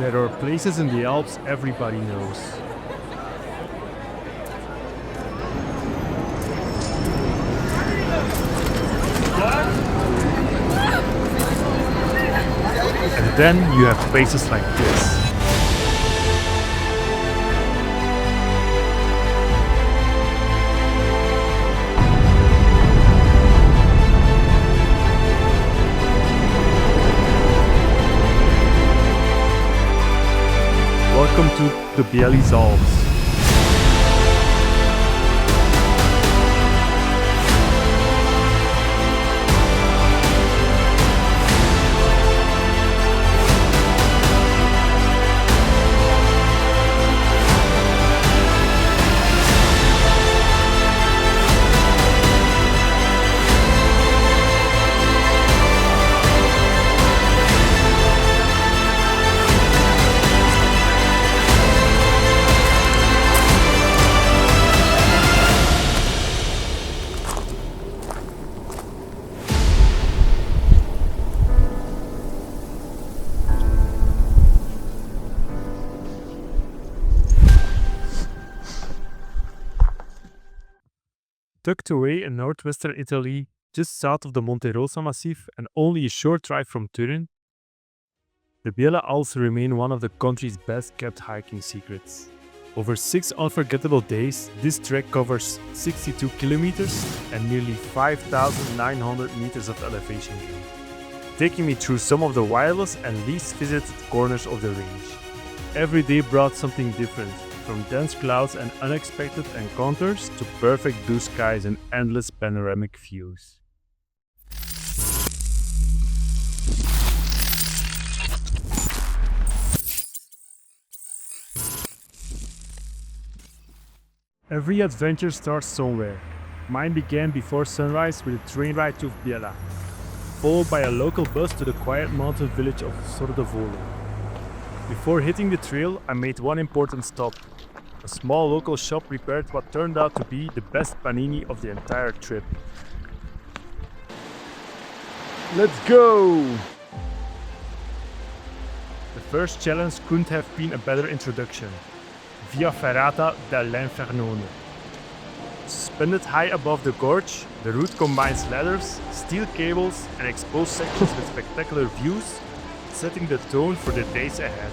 There are places in the Alps everybody knows. And then you have places like this. Welcome to the Biella Alps. Tucked away in northwestern Italy, just south of the Monte Massif and only a short drive from Turin, the Biella Alps remain one of the country's best-kept hiking secrets. Over 6 unforgettable days, this trek covers 62 kilometers and nearly 5,900 meters of elevation gain, taking me through some of the wildest and least visited corners of the range. Every day brought something different, from dense clouds and unexpected encounters to perfect blue skies and endless panoramic views. Every adventure starts somewhere. Mine began before sunrise with a train ride to Biella, followed by a local bus to the quiet mountain village of Sordovolo. Before hitting the trail, I made one important stop. A small local shop prepared what turned out to be the best panini of the entire trip. Let's go! The first challenge couldn't have been a better introduction. Via Ferrata Dell'Infernone. Suspended high above the gorge, the route combines ladders, steel cables and exposed sections with spectacular views, setting the tone for the days ahead.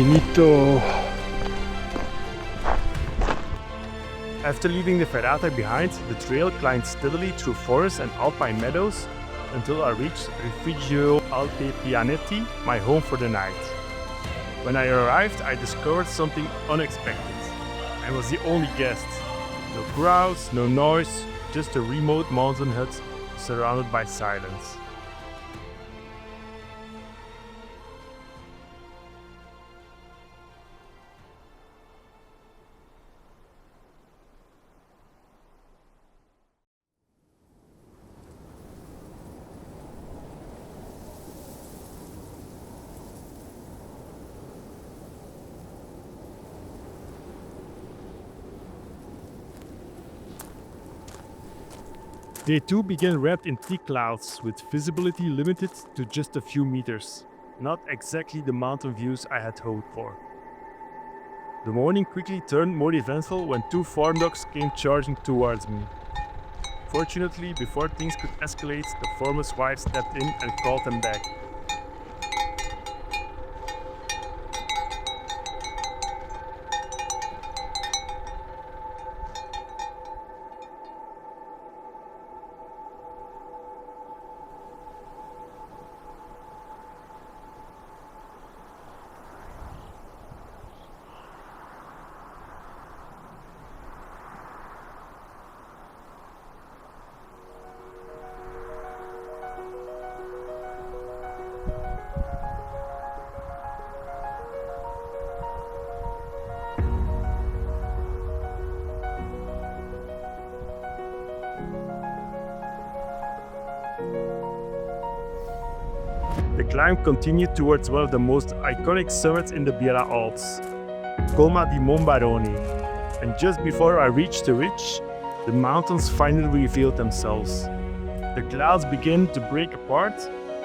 Finito. After leaving the Ferrata behind, the trail climbed steadily through forests and alpine meadows until I reached Rifugio Barma, my home for the night. When I arrived, I discovered something unexpected. I was the only guest. No crowds, no noise, just a remote mountain hut surrounded by silence. Day 2 began wrapped in thick clouds, with visibility limited to just a few meters. Not exactly the mountain views I had hoped for. The morning quickly turned more eventful when two farm dogs came charging towards me. Fortunately, before things could escalate, the farmer's wife stepped in and called them back. The climb continued towards one of the most iconic summits in the Biella Alps, Colma di Mombarone, and just before I reached the ridge, the mountains finally revealed themselves. The clouds began to break apart,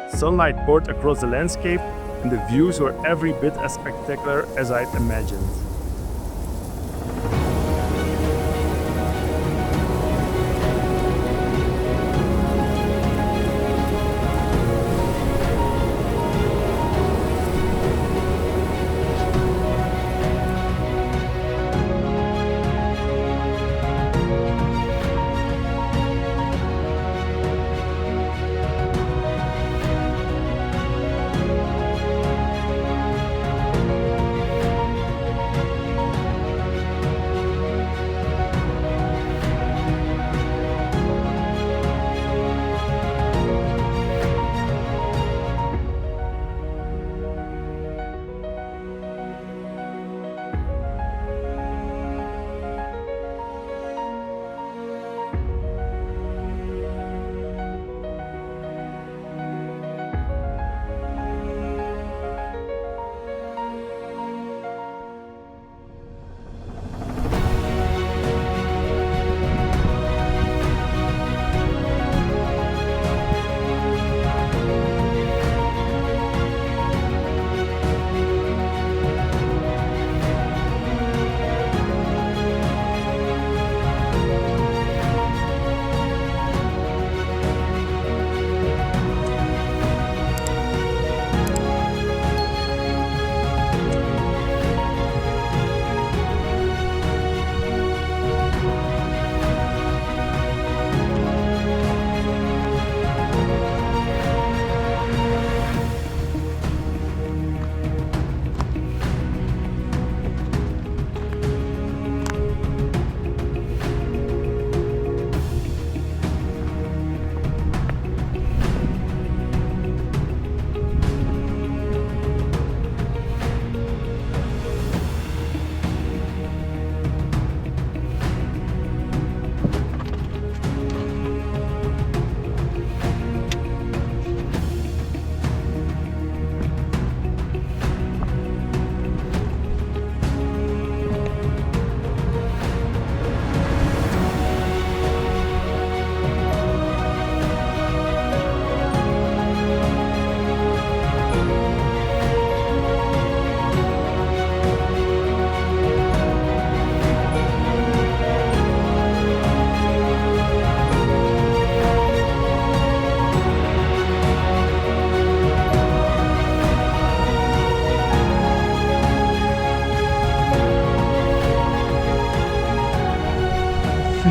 sunlight poured across the landscape, and the views were every bit as spectacular as I'd imagined.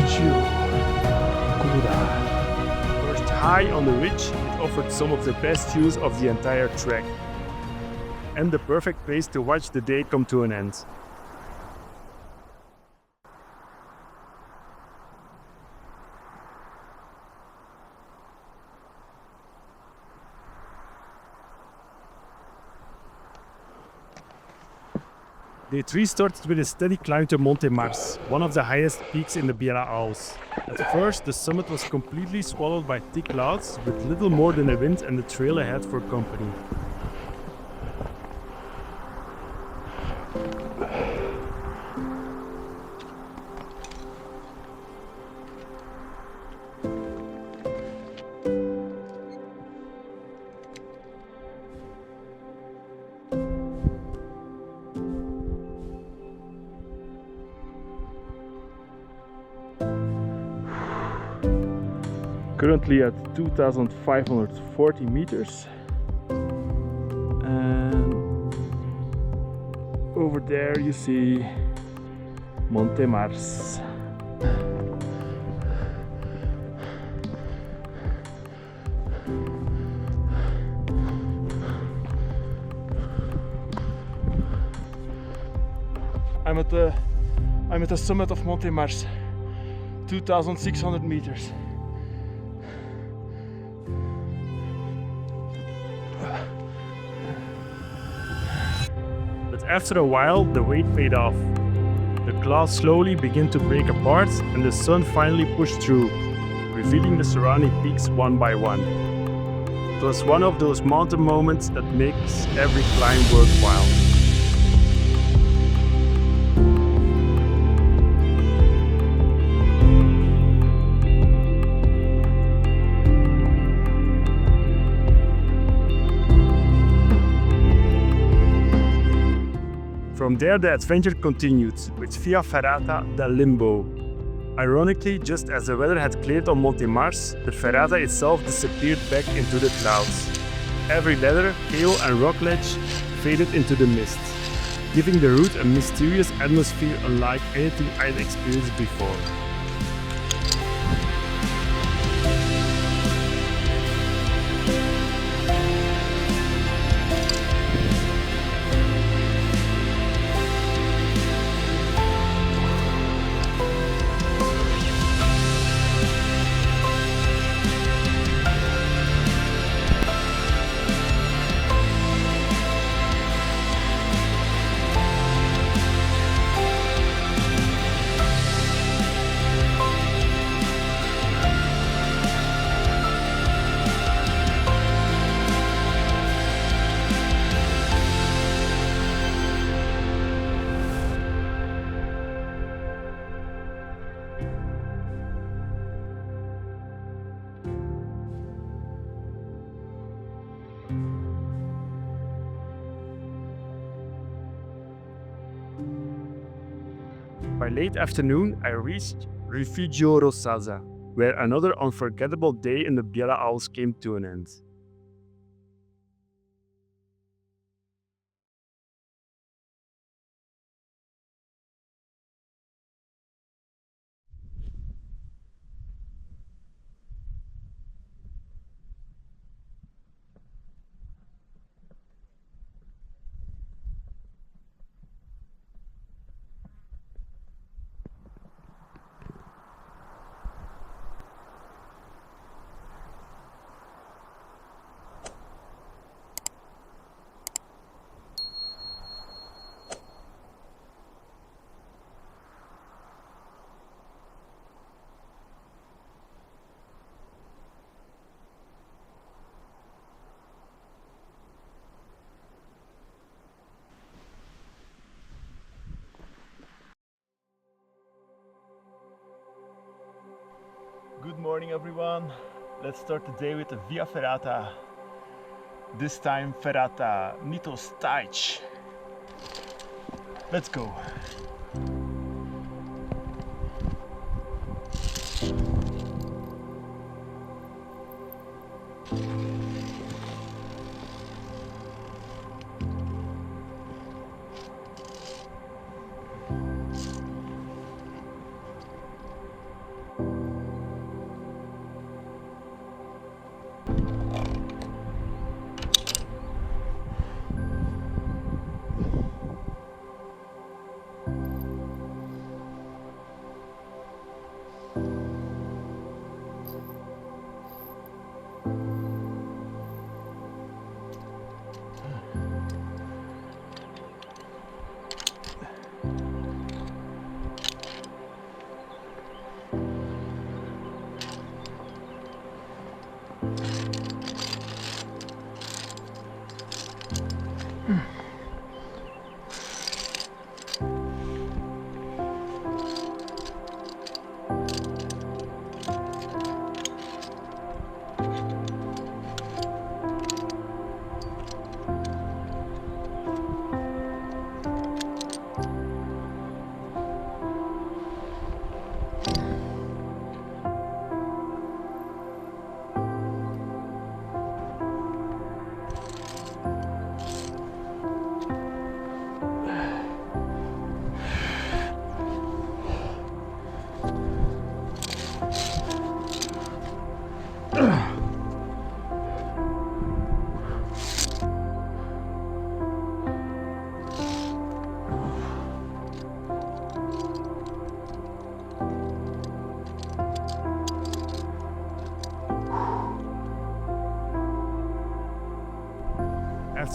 Rifugio Barma. Perched high on the ridge, it offered some of the best views of the entire trek, and the perfect place to watch the day come to an end. Day 3 started with a steady climb to Monte Mars, one of the highest peaks in the Biella Alps. At first, the summit was completely swallowed by thick clouds, with little more than a wind and the trail ahead for company. Currently at 2,540 meters, and over there you see Monte Mars. I'm at the summit of Monte Mars, 2,600 meters. But after a while, the weight paid off. The clouds slowly began to break apart and the sun finally pushed through, revealing the surrounding peaks one by one. It was one of those mountain moments that makes every climb worthwhile. From there, the adventure continued with Via Ferratas del Limbo. Ironically, just as the weather had cleared on Monte Mars, the Ferrata itself disappeared back into the clouds. Every ladder, cable and rock ledge faded into the mist, giving the route a mysterious atmosphere unlike anything I'd experienced before. By late afternoon, I reached Rifugio Barma, where another unforgettable day in the Biella Alps came to an end. Good morning everyone, let's start the day with the Via Ferrata. This time Ferrata Nito Staich. Let's go.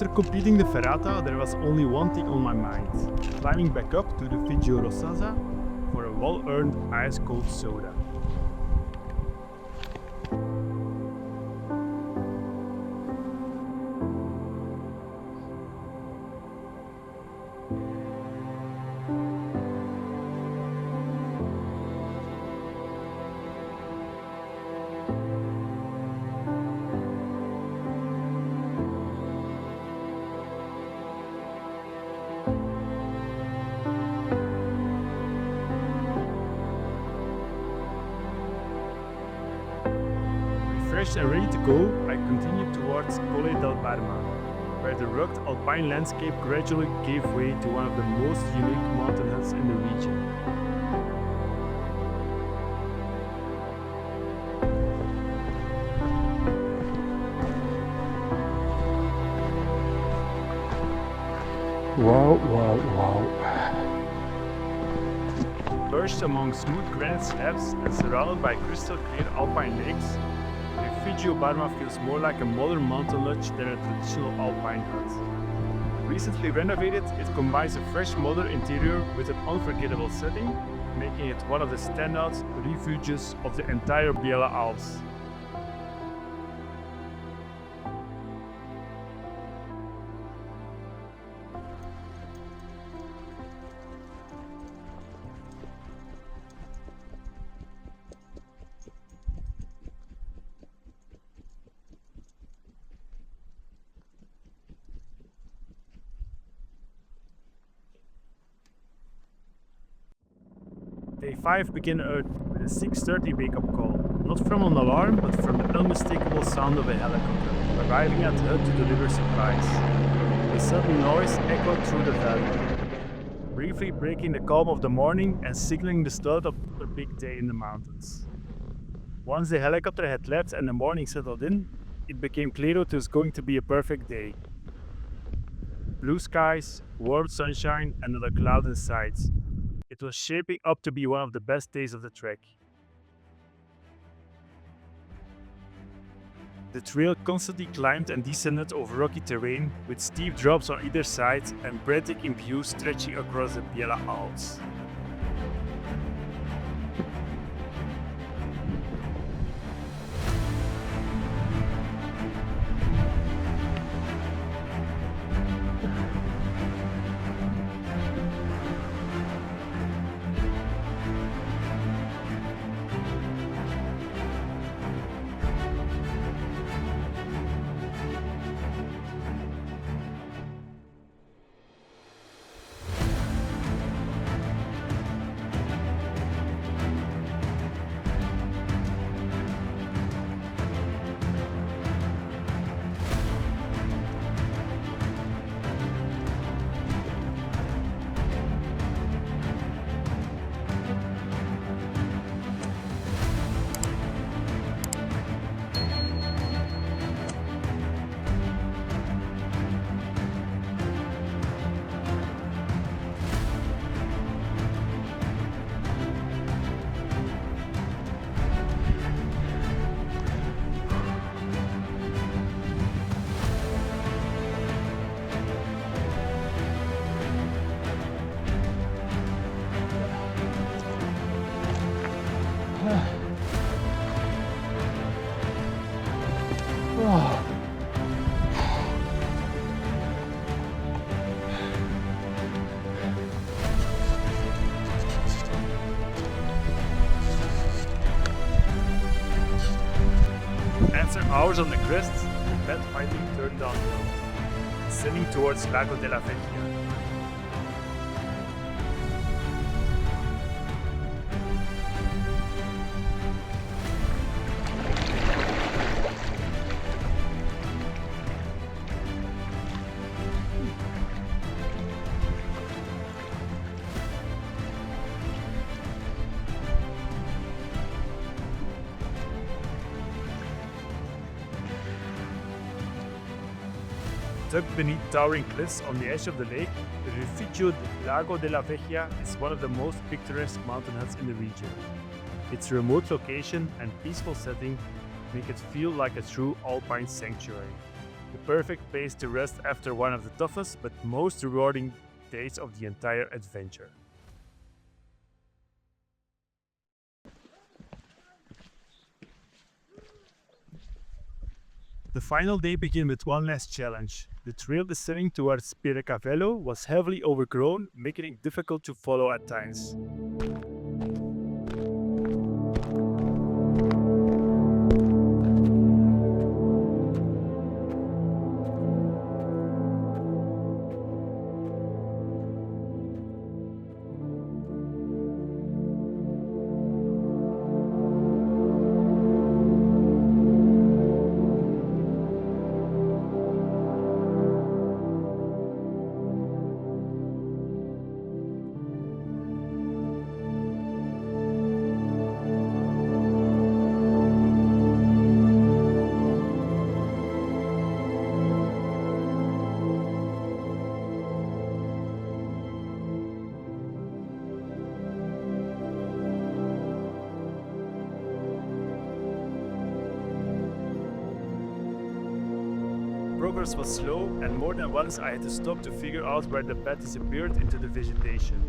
After completing the Ferrata, there was only one thing on my mind: climbing back up to the Rifugio Barma for a well-earned ice-cold soda. Refreshed and ready to go, I continued towards Colma di Mombarone, where the rugged alpine landscape gradually gave way to one of the most unique mountain huts in the region. Wow, wow, wow. Perched among smooth granite slabs and surrounded by crystal clear alpine lakes, Rifugio Barma feels more like a modern mountain lodge than a traditional alpine hut. Recently renovated, it combines a fresh modern interior with an unforgettable setting, making it one of the standout refuges of the entire Biella Alps. Day 5 began early with a 6:30 wake-up call, not from an alarm but from the unmistakable sound of a helicopter arriving at the hut to deliver supplies. The sudden noise echoed through the valley, briefly breaking the calm of the morning and signaling the start of a big day in the mountains. Once the helicopter had left and the morning settled in, it became clear it was going to be a perfect day. Blue skies, warm sunshine, and not a cloud in sight. It was shaping up to be one of the best days of the trek. The trail constantly climbed and descended over rocky terrain, with steep drops on either side and breathtaking views stretching across the Biella Alps. After hours on the crest, the bad fighting turned downhill, descending towards Lago della Vecchia. Tucked beneath towering cliffs on the edge of the lake, the Rifugio Lago della Vecchia is one of the most picturesque mountain huts in the region. Its remote location and peaceful setting make it feel like a true alpine sanctuary. the perfect place to rest after one of the toughest but most rewarding days of the entire adventure. The final day began with one last challenge. The trail descending towards Pirecavello was heavily overgrown, making it difficult to follow at times. Progress was slow, and more than once I had to stop to figure out where the path disappeared into the vegetation.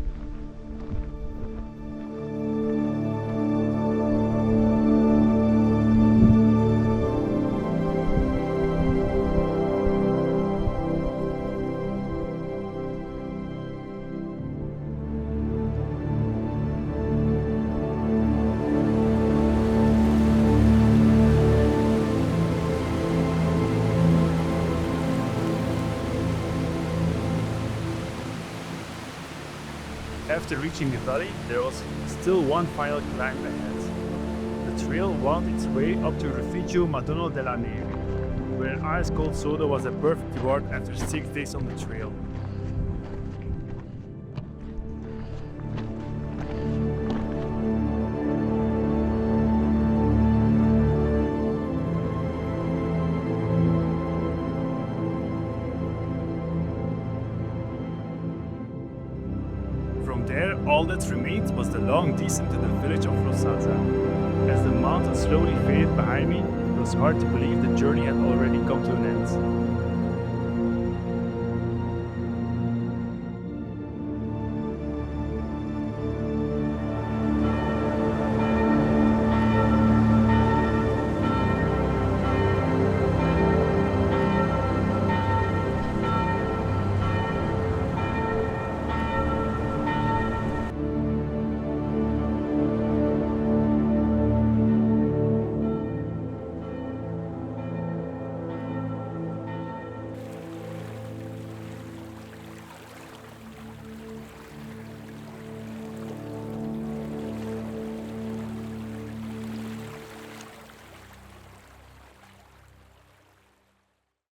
After reaching the valley, there was still one final climb ahead. The trail wound its way up to Rifugio Madonna della Neve, where an ice-cold soda was a perfect reward after 6 days on the trail. From there, all that remained was the long descent to the village of Rosazza. As the mountain slowly faded behind me, it was hard to believe the journey had already come to an end.